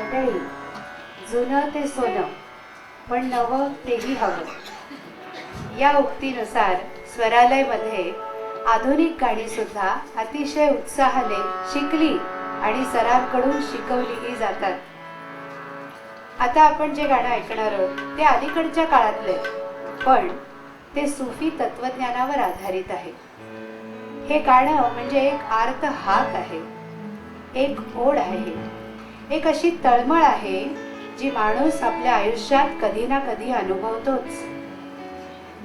मंडळी, जुनं ते सोनं पण नवं तेही हवं, या उक्तीनुसार स्वरालयमध्ये आधुनिक गाणी सुद्धा अतिशय उत्साहाने शिकली आणि सरांकडून शिकवलीही जातात. आता आपण जे गाणं ऐकणार आहोत ते अलीकडच्या काळातले, पण ते सुफी तत्वज्ञानावर आधारित आहे. हे गाणं म्हणजे एक आर्त हाक आहे, एक ओढ आहे, एक अशी तळमळ आहे जी माणूस आपल्या आयुष्यात कधी ना कधी अनुभवतोच.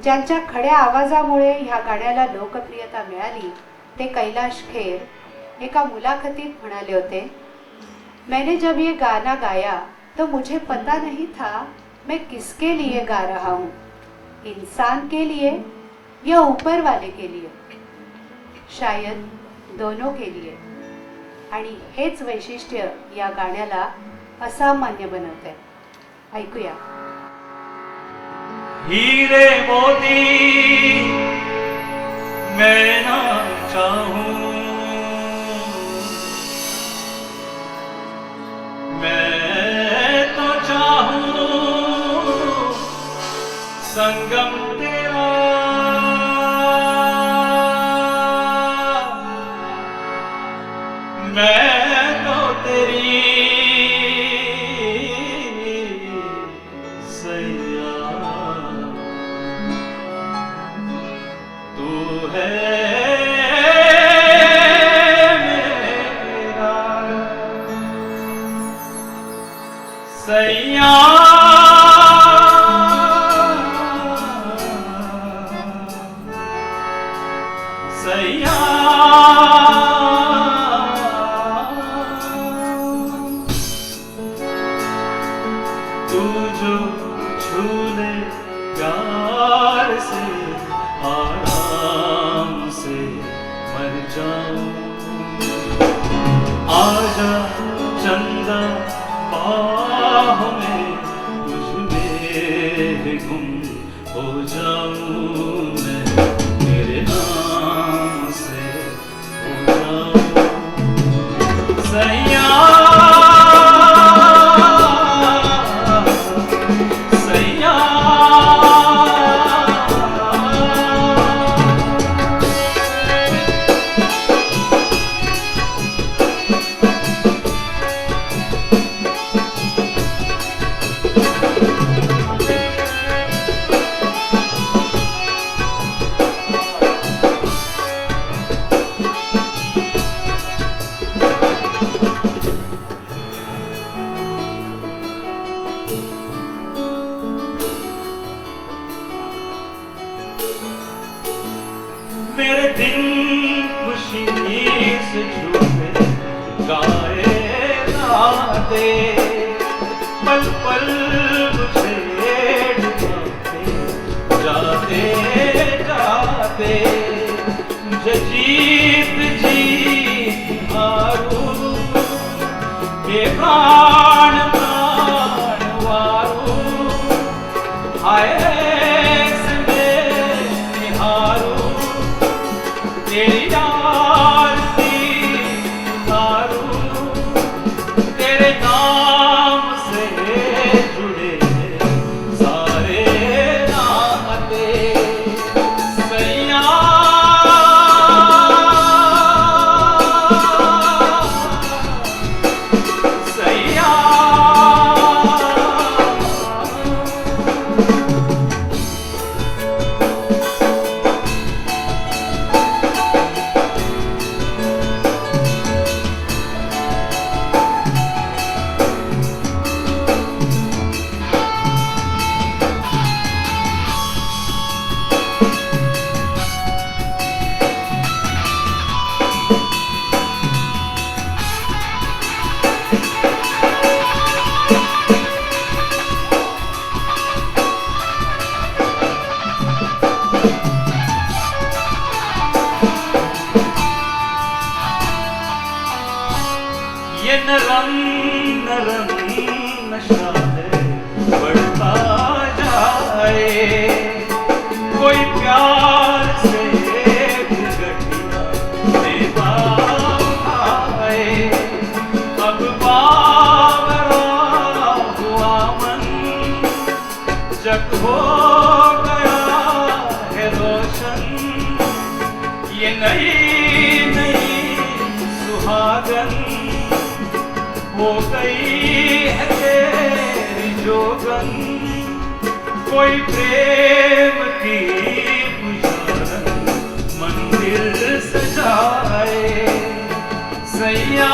ज्यांच्या खड्या आवाजामुळे ह्या गाण्याला लोकप्रियता मिळाली ते कैलाश खेर एका मुलाखतीत म्हणाले होते, मैंने जब ये गाना गाया तो मुझे पता नहीं था मैं किसके लिए गा रहा हूँ, इंसान के लिए या ऊपर वाले के लिए, शायद दोनों के लिए. आणि हेच वैशिष्ट्य या गाण्याला असामान्य बनवते. ऐकूया. हीरे मोती मैं ना चाहूं, मैं तो चाहूं संगम तेरा, मैं तो तेरी सैया, तू है मेरा सैया, सैया. तू जो झूले प्यार से आराम से मर जाऊं, आजा चंदा बाहों में तुझ में गुम हो जाऊं, मैं तेरे नाम से हो जाऊं सैया, सैया. मेरे दिन खुशी से झूमे गाए गाते, पल पल मुझे डुबाते जाते जाते, मुझे जीत जीत हारू के प्राण प्राण वारू, आए तेरी आरती उतारूं, तेरे नाम से जुड़े सारे नाते सैया, सैया. ये नई नई सुहागन हो गई है तेरी जोगन, कोई प्रेम की पुजारन मंदिर सजाए सैया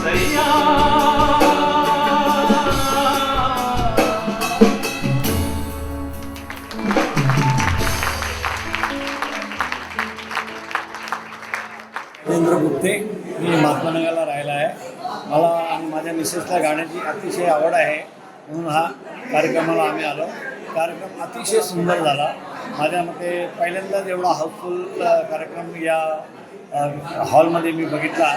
सैया। रवींद्र गुप्ते, मी महात्मानगरला राहिला आहे. मला आणि माझ्या मिसेसला गाण्याची अतिशय आवड आहे, म्हणून हा कार्यक्रमाला आम्ही आलो. कार्यक्रम अतिशय सुंदर झाला. माझ्या मते पहिल्यांदाच एवढा हाऊसफुल कार्यक्रम या हॉलमध्ये मी बघितला.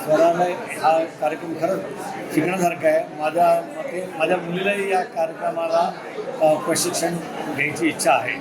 स्वरालय हा कार्यक्रम खरंच शिकण्यासारखा आहे. माझ्या मते माझ्या मुलीलाही या कार्यक्रमाला प्रशिक्षण घ्यायची इच्छा आहे.